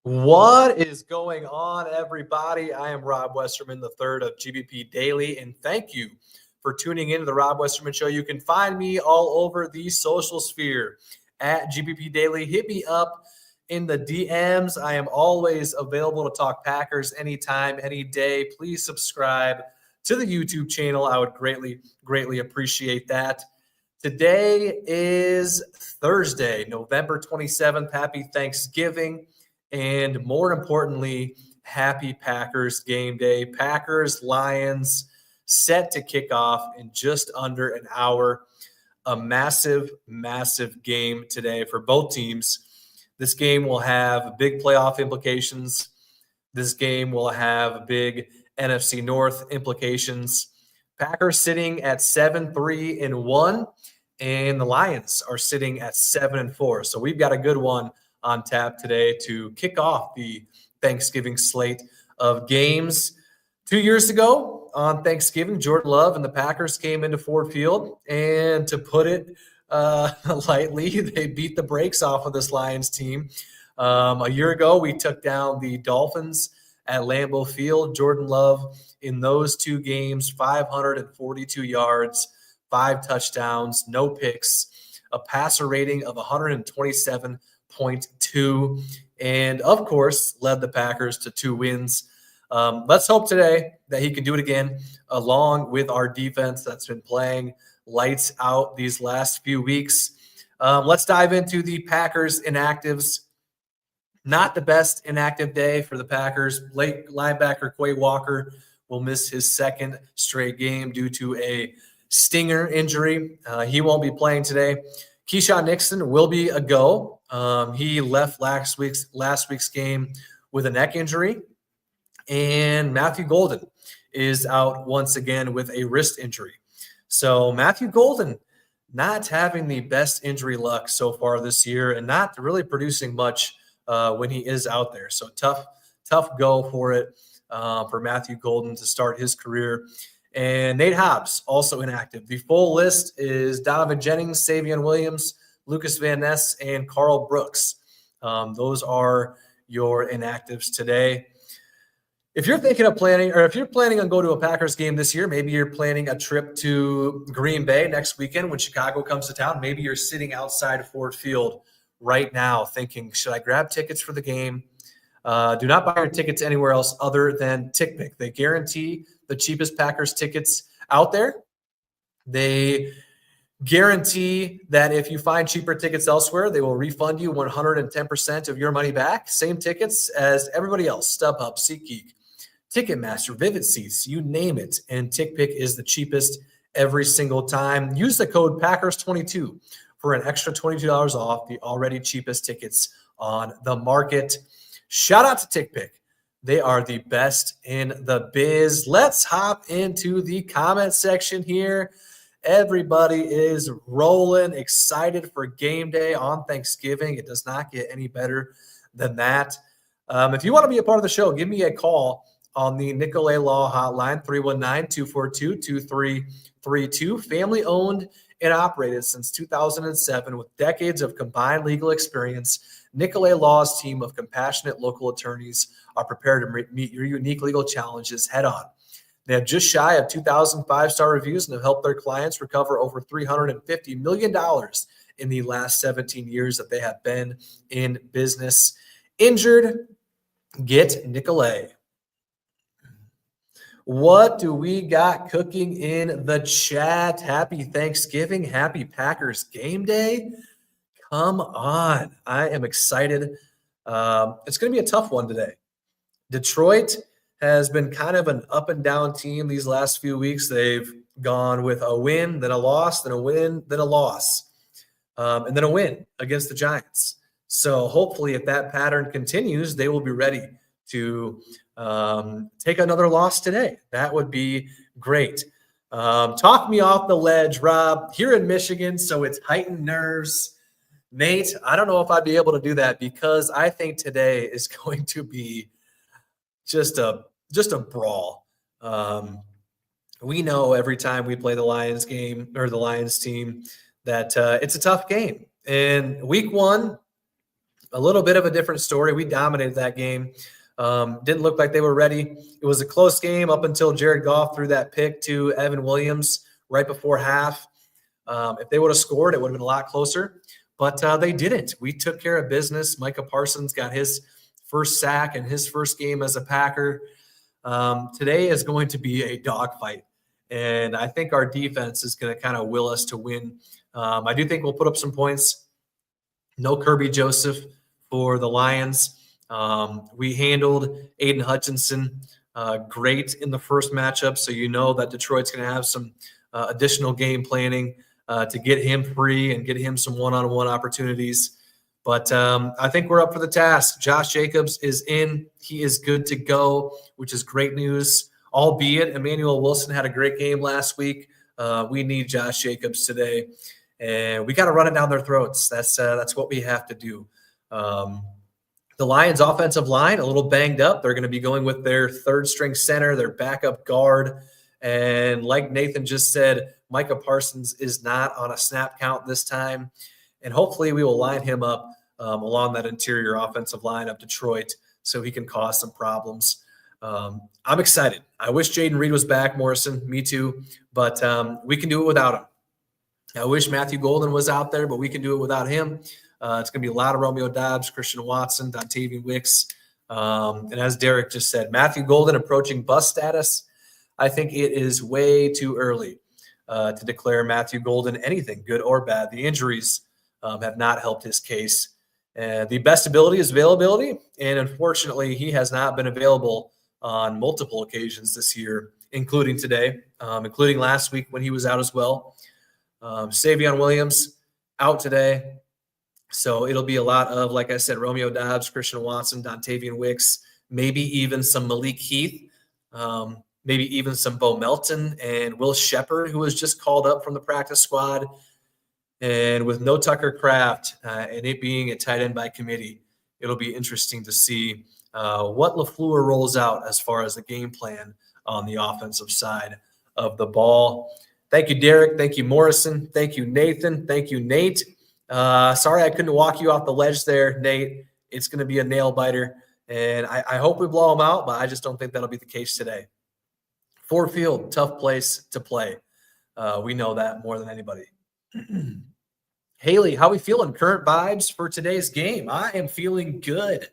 What is going on, everybody? I am Rob Westerman III of GBP Daily, and thank you for tuning in to the Rob Westerman Show. You can find me all over the social sphere at GBP Daily. Hit me up in the DMs. I am always available to talk Packers anytime, any day. Please subscribe to the YouTube channel. I would greatly appreciate that. Today is Thursday, November 27th. Happy Thanksgiving. And more importantly, happy Packers game day. Packers, Lions set to kick off in just under an hour. A massive game today for both teams. This game will have big playoff implications. This game will have big NFC North implications. Packers sitting at 7-3-1, and the Lions are sitting at 7-4. So we've got a good one on tap today to kick off the Thanksgiving slate of games. 2 years ago on Thanksgiving, Jordan Love and the Packers came into Ford Field, and to put it lightly, they beat the brakes off of this Lions team. A year ago, we took down the Dolphins at Lambeau Field. Jordan Love in those two games, 542 yards, 5 touchdowns, no picks, a passer rating of 127.2, and of course led the Packers to 2 wins. Let's hope today that he can do it again, along with our defense that's been playing lights out these last few weeks. Let's dive into the Packers inactives. Not the best inactive day for the Packers. Late linebacker Quay Walker will miss his second straight game due to a stinger injury. He won't be playing today. Keyshawn Nixon will be a go. He left last week's game with a neck injury. And Matthew Golden is out once again with a wrist injury. So Matthew Golden not having the best injury luck so far this year and not really producing much when he is out there. So tough go for it for Matthew Golden to start his career. And Nate Hobbs, also inactive. The full list is Donovan Jennings, Savion Williams, Lucas Van Ness, and Carl Brooks. Those are your inactives today. If you're thinking of planning, or if you're planning on going to a Packers game this year, maybe you're planning a trip to Green Bay next weekend when Chicago comes to town. Maybe you're sitting outside Ford Field right now thinking, should I grab tickets for the game? Do not buy your tickets anywhere else other than TickPick. They guarantee the cheapest Packers tickets out there. They guarantee that if you find cheaper tickets elsewhere, they will refund you 110% of your money back. Same tickets as everybody else: StubHub, SeatGeek, Ticketmaster, Vivid Seats, you name it. And TickPick is the cheapest every single time. Use the code Packers22 for an extra $22 off the already cheapest tickets on the market. Shout out to TickPick. They are the best in the biz. Let's hop into the comment section here. Everybody is rolling, excited for game day on Thanksgiving. It does not get any better than that. If you want to be a part of the show, give me a call on the Nicolet Law hotline, 319-242-2332. Family owned and operated since 2007 with decades of combined legal experience. Nicolet Law's team of compassionate local attorneys are prepared to meet your unique legal challenges head on. They have just shy of 2,000 5-star reviews and have helped their clients recover over $350 million in the last 17 years that they have been in business. Injured, get Nicolet. What do we got cooking in the chat? Happy Thanksgiving. Happy Packers game day. Come on. I am excited. It's going to be a tough one today. Detroit has been kind of an up and down team these last few weeks. They've gone with a win, then a loss, then a win, then a loss, and then a win against the Giants. So hopefully if that pattern continues, they will be ready to take another loss today. That would be great. Talk me off the ledge, Rob. Here in Michigan, so it's heightened nerves. Nate, I don't know if I'd be able to do that because I think today is going to be just a brawl. We know every time we play the Lions game or the Lions team that it's a tough game. And week one, a little bit of a different story. We dominated that game. Didn't look like they were ready. It was a close game up until Jared Goff threw that pick to Evan Williams right before half. If they would have scored, it would have been a lot closer, but they didn't. We took care of business. Micah Parsons got his first sack in his first game as a Packer. Today is going to be a dogfight, and I think our defense is going to kind of will us to win. I do think we'll put up some points. No Kirby Joseph for the Lions. We handled Aiden Hutchinson great in the first matchup, so you know that Detroit's going to have some additional game planning to get him free and get him some one-on-one opportunities. But I think we're up for the task. Josh Jacobs is in. He is good to go, which is great news, albeit Emmanuel Wilson had a great game last week. We need Josh Jacobs today, and we got to run it down their throats. That's what we have to do. The Lions' offensive line, a little banged up. They're going to be going with their third-string center, their backup guard. And like Nathan just said, Micah Parsons is not on a snap count this time. And hopefully we will line him up along that interior offensive line of Detroit so he can cause some problems. I'm excited. I wish Jaden Reed was back, Morrison. Me too. But we can do it without him. I wish Matthew Golden was out there, but we can do it without him. It's going to be a lot of Romeo Doubs, Christian Watson, Dontavian Wicks. And as Derek just said, Matthew Golden approaching bust status. I think it is way too early to declare Matthew Golden anything, good or bad. The injuries have not helped his case. The best ability is availability, and unfortunately, he has not been available on multiple occasions this year, including today, including last week when he was out as well. Savion Williams out today. So it'll be a lot of, like I said, Romeo Doubs, Christian Watson, Dontavian Wicks, maybe even some Malik Heath, maybe even some Bo Melton and Will Shepard, who was just called up from the practice squad. And with no Tucker Kraft and it being a tight end by committee, it'll be interesting to see what LaFleur rolls out as far as the game plan on the offensive side of the ball. Thank you, Derek. Thank you, Morrison. Thank you, Nathan. Thank you, Nate. Sorry I couldn't walk you off the ledge there, Nate. It's going to be a nail biter, and I hope we blow them out, but I just don't think that'll be the case today. Ford Field, tough place to play. We know that more than anybody. Haley, how we feeling? Current vibes for today's game? I am feeling good.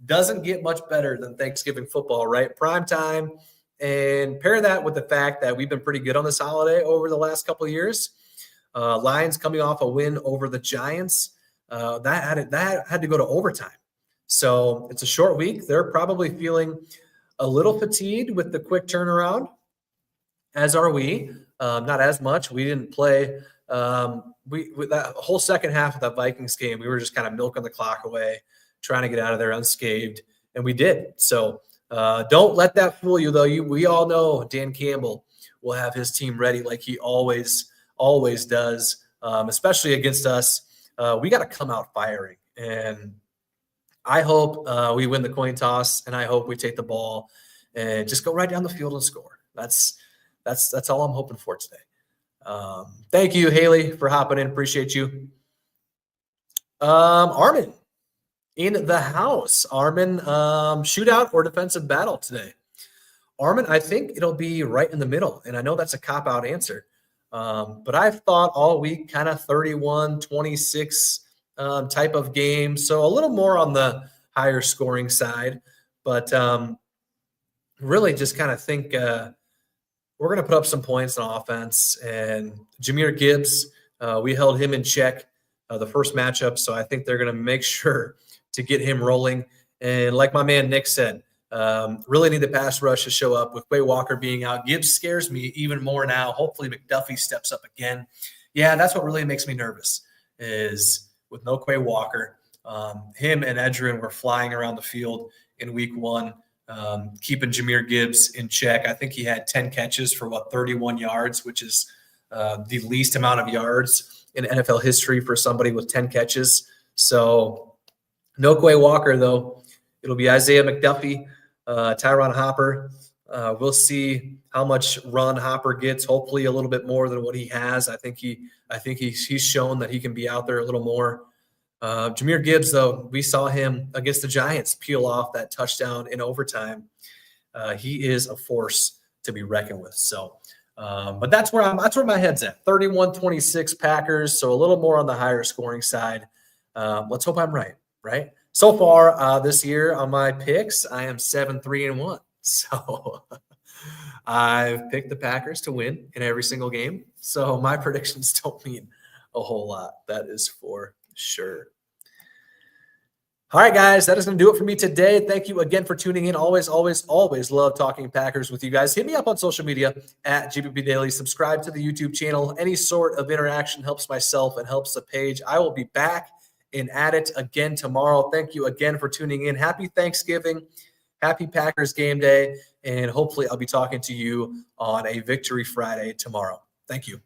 Doesn't get much better than Thanksgiving football, right? Prime time, and pair that with the fact that we've been pretty good on this holiday over the last couple of years. Lions coming off a win over the Giants. That had to go to overtime. So it's a short week. They're probably feeling a little fatigued with the quick turnaround, as are we. Not as much. We didn't play. With that whole second half of that Vikings game, we were just kind of milking the clock away, trying to get out of there unscathed, and we did. So don't let that fool you, though. We all know Dan Campbell will have his team ready like he always does, especially against us. We got to come out firing, and I hope we win the coin toss, and I hope we take the ball and just go right down the field and score. That's all I'm hoping for today. Thank you, Haley, for hopping in. Appreciate you. Armin in the house. Armin, shootout or defensive battle today? Armin, I think it'll be right in the middle, and I know that's a cop-out answer. But I've thought all week kind of 31-26 type of game. So a little more on the higher scoring side. But really just kind of think we're going to put up some points on offense. And Jahmyr Gibbs, we held him in check the first matchup. So I think they're going to make sure to get him rolling. And like my man Nick said, really need the pass rush to show up with Quay Walker being out. Gibbs scares me even more now. Hopefully McDuffie steps up again. Yeah, that's what really makes me nervous is with no Quay Walker. Him and Edgerrin were flying around the field in week one, keeping Jahmyr Gibbs in check. I think he had 10 catches for 31 yards, which is the least amount of yards in NFL history for somebody with 10 catches. So no Quay Walker, though. It'll be Isaiah McDuffie, Tyron Hopper. We'll see how much run Hopper gets. Hopefully, a little bit more than what he has. I think he's shown that he can be out there a little more. Jahmyr Gibbs, though, we saw him against the Giants peel off that touchdown in overtime. He is a force to be reckoned with. So, but that's where my head's at. 31-26 Packers, so a little more on the higher scoring side. Let's hope I'm right. So far this year on my picks, I am 7-3-1. So I've picked the Packers to win in every single game. So my predictions don't mean a whole lot. That is for sure. All right, guys, that is going to do it for me today. Thank you again for tuning in. Always love talking Packers with you guys. Hit me up on social media at GPP Daily. Subscribe to the YouTube channel. Any sort of interaction helps myself and helps the page. I will be back and at it again tomorrow. Thank you again for tuning in. Happy Thanksgiving. Happy Packers game day. And hopefully I'll be talking to you on a Victory Friday tomorrow. Thank you.